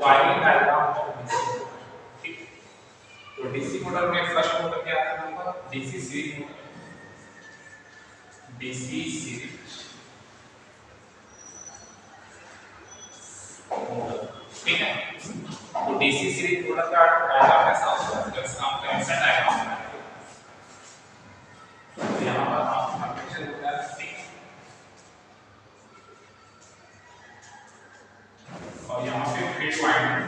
Wiring diagram of DC motor. ठीक है, तो डीसी मोटर में फर्स्ट मोटर क्या आता है हमारा DC series motor, DC series motor. ठीक है, तो डीसी सीरीज मोटर का डायग्राम कैसा होता है, जब इसका कनेक्शन डायग्राम बनाएंगे तो यहाँ पर आपका कनेक्शन होता है। ठीक है, और यहाँ पे फील्ड वाइंडिंग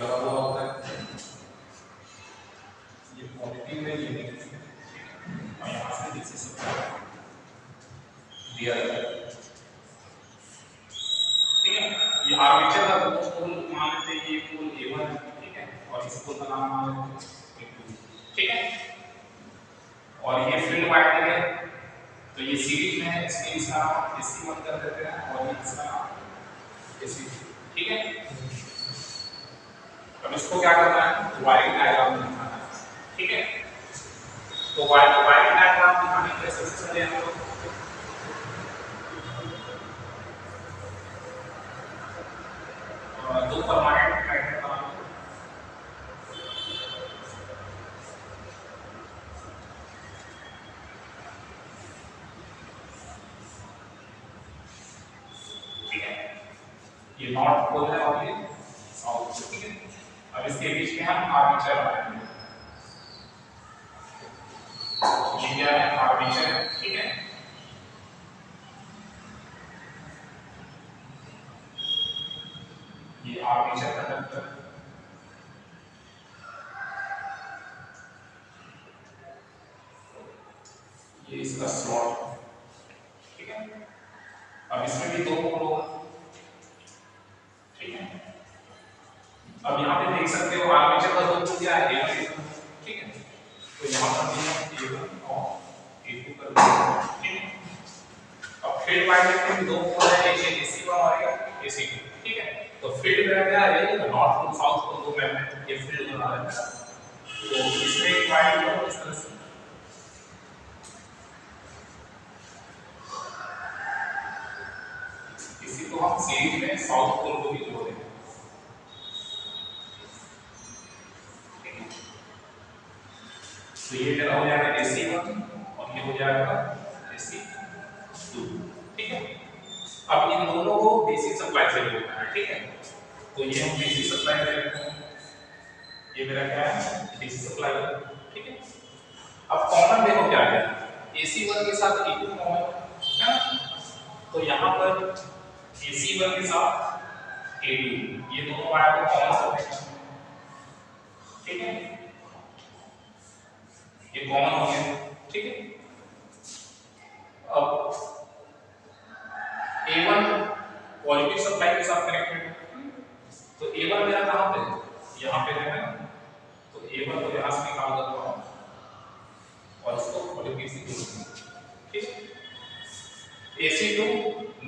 लगा हुआ होता है, ये पॉजिटिव है ये नेगेटिव है। और यहाँ से डीसी सप्लाई दिया जाता है। ठीक है, ये आर्मेचर का दो पोल मान लेते हैं, ये पोल A1 है। ठीक है, और इस पोल का नाम मान लेते हैं A2। ठीक है, और ये फील्ड वाइंडिंग है, तो ये सीरीज में है, इसलिए इसका नाम AC1 कर देते हैं और ये इसका नाम AC2। ठीक है, अब इसको क्या करना है, वायरिंग डायग्राम दिखाना है। ठीक है, तो वायरिंग डायग्राम दिखाने के लिए सबसे पहले हम लोग दो परमानेंट मैग्नेट बनाना। ठीक है, ये नॉर्थ पोल है और ये साउथ पोल। ठीक है, अब इसके बीच में हम आर्मेचर बनाएंगे। ये क्या है, आर्मेचर है। ठीक है, ये आर्मेचर कंडक्टर, ये इसका स्लॉट। ठीक है, अब इसमें भी दो पोल होगा। ठीक है, अब यहाँ पे देख सकते हो आर्मेचर का दो पोल क्या है, A1 A2। ठीक है, तो यहाँ पर भी हम A1 और A2 कर देंगे। ठीक है, अब फील्ड वाइंडिंग में भी दो पोल है, एक AC1 और एक AC2। ठीक है, तो फील्ड में क्या है, नॉर्थ पोल साउथ पोल दो मैग्नेट ये फील्ड बना रहे हैं। तो इसमें एक वाइंडिंग हो इस तरह से, इसी को हम सीरीज में साउथ पोल को भी जोड़ देंगे। तो ये मेरा हो जाएगा AC1 और ये हो जाएगा AC2। ठीक है, अब इन दोनों को डीसी सप्लाई से जोड़ना है। ठीक है, तो ये हम डीसी सप्लाई दे रहे हैं, ये मेरा क्या है डीसी सप्लाई। ठीक है, अब कॉमन देखो क्या है, AC1 के साथ A2 कॉमन है ना, तो यहाँ पर AC1 के साथ A2 ये दोनों वायर को कॉमन करते हैं। ठीक है, ये कॉमन हो गया। ठीक है, अब A1 पॉजिटिव सप्लाई के साथ कनेक्टेड है, तो A1 मेरा कहां पे है, यहां पे है ना, तो A1 को यहां से निकाल देता हूं और इसको पॉजिटिव से जोड़ दूंगा। ठीक है, AC2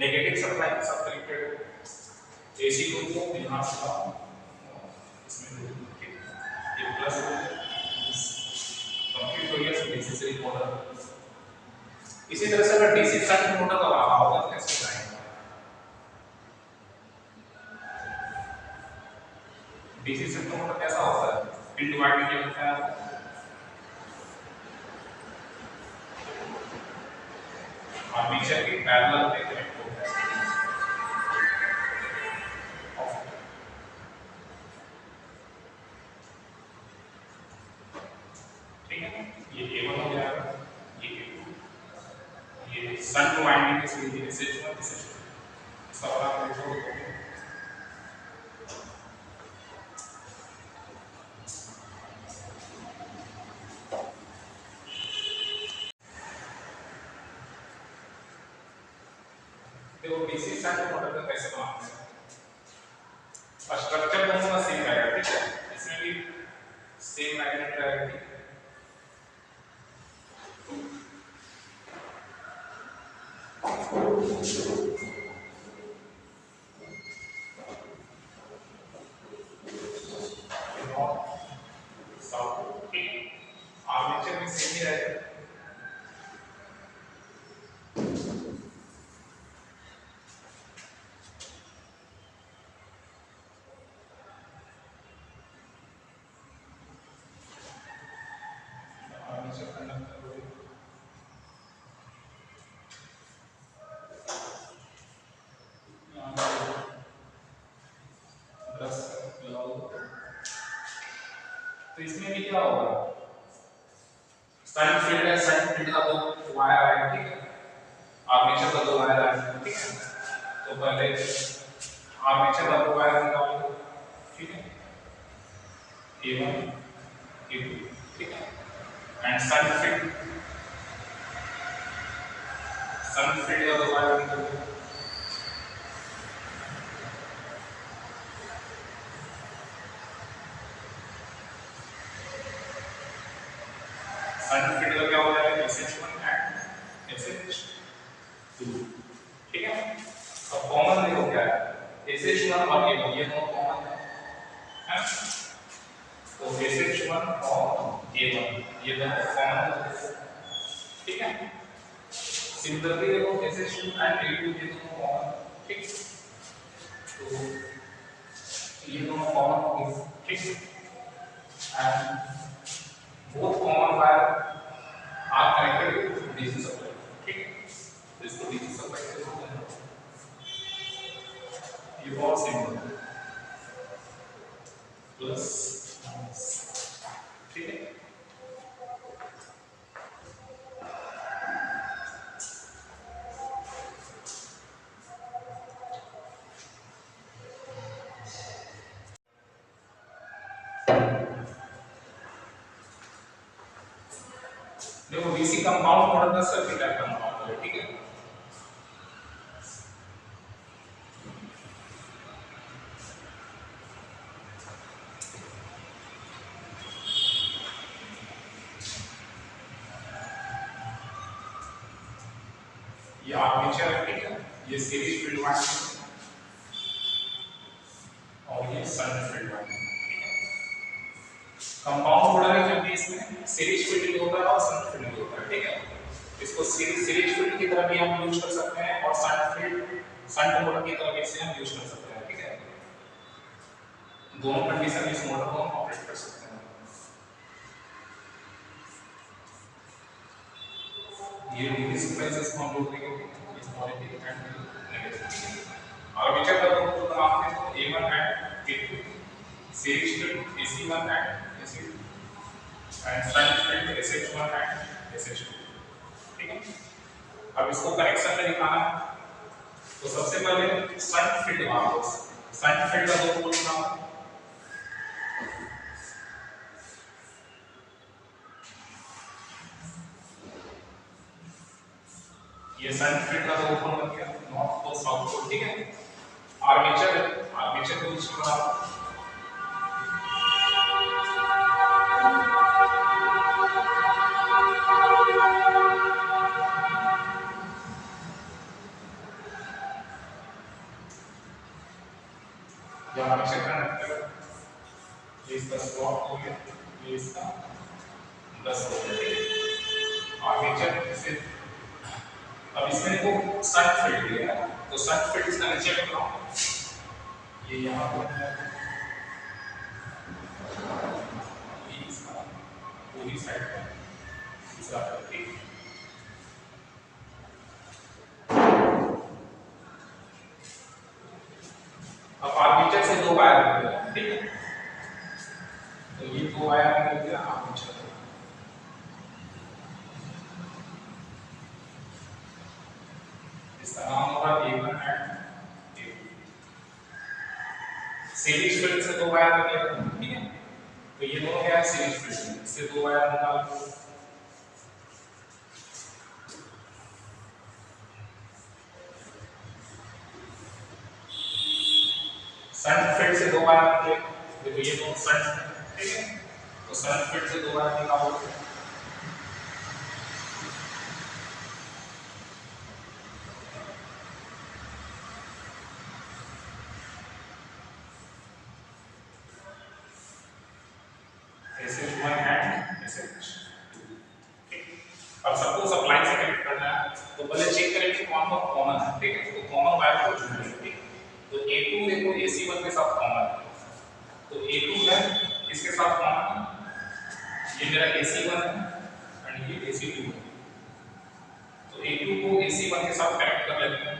नेगेटिव सप्लाई के साथ कनेक्टेड है, AC2 को यहां से इसमें जोड़ दूंगा। ठीक है, ये प्लस हो गया, कंप्लीट हो गया डीसी सीरीज मोटर। इसी तरह से अगर डीसी शंट मोटर का रहा होगा तो कैसे बनाएंगे, डीसी शंट मोटर कैसा होता है, फील्ड वाइंडिंग में होता है, आर्मेचर के पैरेलल में कनेक्ट होता है। ठीक है, ये A1 हो जाएगा, ये A2, ये शंट वाइंडिंग के लिए SH1 SH2 इसका वाला देखो। देखो डीसी शंट मोटर का कैसे बनाते हैं, स्ट्रक्चर दोनों का सेम रहेगा। ठीक है, इसमें भी सेम मैग्नेट रहेगा। आर्मेचर में सेम ही रहेगा। क्या होगा, सन फील्ड है, सन फील्ड का दो वायर है, ठीक है, आर्मेचर का दो वायर है, ठीक है, तो पहले आर्मेचर का दो वायर निकालो, ठीक है, A1 A2, ठीक है, एंड सन फील्ड का दो वायर निकालो, सन फील्ड का क्या हो जाएगा, SH1 एंड SH2, ठीक है। अब कॉमन देखो क्या है, SH1 और A1 ये दोनों कॉमन है, तो SH1 और A1 ये दोनों कॉमन है, ठीक है। सिमिलरली देखो SH2 एंड A2 ये दोनों कॉमन, ठीक, तो ये दोनों कॉमन हो गए, ठीक, and both common wire are connected to DC supply, ठीक है, इसको DC supply से जोड़ते हैं, ये बहुत सिंपल है, प्लस ठीक है। देखो DC कंपाउंड मॉडल का सर्किट है कंपाउंड है, ठीक है, ये आर्मेचर है, ठीक है, ये सीरीज फील्ड वाइंडिंग और ये सन फील्ड वाइंडिंग, ठीक है। कंपाउंड मॉडल है जब भी इसमें सीरीज फील्ड होता है और सन फील्ड होता है, ठीक है, इसको सीरीज फील्ड की तरह भी हम यूज कर सकते हैं और सन मॉडल की तरह भी इसे हम यूज कर सकते हैं, ठीक है, दोनों कंडीशन में इस मॉडल को हम ऑपरेट कर सकते हैं। ये डीसी सप्लाई से हम लोड देंगे इस पॉजिटिव एंड नेगेटिव, और आर्मेचर का तो नाम है A1 and A2, series field AC1 and AC2 and shunt field SH1 and SH2, ठीक है। अब इसको कनेक्शन में दिखाना है, तो सबसे पहले सन फील्ड मानो, सन फील्ड का दो पोल बनाओ, ये सन फील्ड का दो पोल बन गया, नॉर्थ पोल साउथ पोल, ठीक है। आर्मेचर को बीच में बनाओ, जब आर्मेचर कनेक्टर ये इसका स्लॉट हो गया, ये इसका 10 हो गया, आर्मेचर से अब इसमें देखो सन फील्ड दिया है, तो सन फील्ड इसका नीचे में बनाओ, ये यहाँ पर ये इसका पूरी साइड पर दूसरा ठीक, अब आर्मेचर से दो वायर निकल गए, ठीक है, तो ये दो वायर निकल गया आर्मेचर, इसका नाम होगा A1 and A2, series field से दो वायर निकले, ठीक है, तो ये दोनों क्या है सीरीज फील्ड से दो वायर निकालो, सन फील्ड से दो वायर निकले, देखो ये दोनों सन, ठीक है, तो सन फील्ड से दो वायर निकालो, SH1 एंड SH2, अब सबको सप्लाई से कनेक्ट करना है, तो पहले चेक करेंगे कौन कौन कॉमन है, ठीक है, तो कॉमन वायर को चुनेंगे, ठीक, तो A2 देखो AC1 के साथ कॉमन है, तो A2 है इसके साथ कॉमन है, ये मेरा AC1 है एंड ये AC2 है, तो A2 को AC1 के साथ कनेक्ट कर लेते हैं,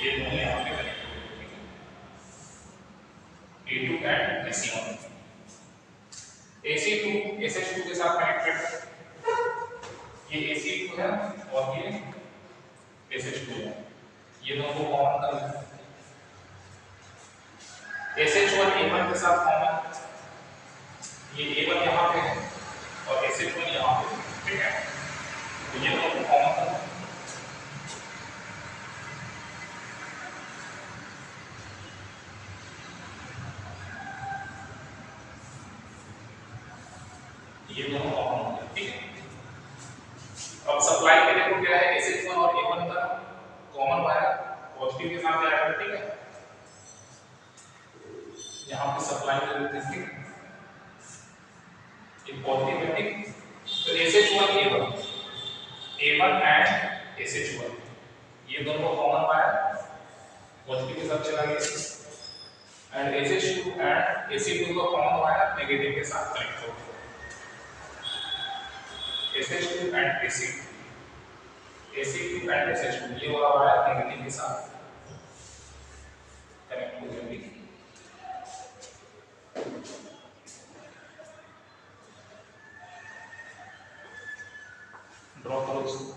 ये दोनों यहाँ पे A2 and AC1। AC2 SH2 के साथ कनेक्टेड है, ये AC2 है और ये SH2 है, ये दोनों को कॉमन कर लें। SH1 A1 के साथ कॉमन, ये A1 यहाँ पे है और SH1 यहाँ पे, ठीक है, तो ये दोनों को कॉमन कर लें। ये दोनों कॉमन हो गए, ठीक है। अब सप्लाई के देखो क्या है, SH1 और A1 का कॉमन वायर पॉजिटिव के साथ जाएगा, ठीक है। यहाँ पे सप्लाई कर देते हैं, ठीक है, ये पॉजिटिव है, ठीक। तो SH1 A1 एंड SH1 ये दोनों कॉमन वायर पॉजिटिव के साथ चला गया, एंड SH2 एंड AC2 का कॉमन वायर नेगेटिव के साथ कनेक्ट हो गया। SH2 and AC2 and SH2 ये वाला वायर नेगेटिव के साथ कनेक्ट हो गया, ठीक। ड्रॉ करो इसको।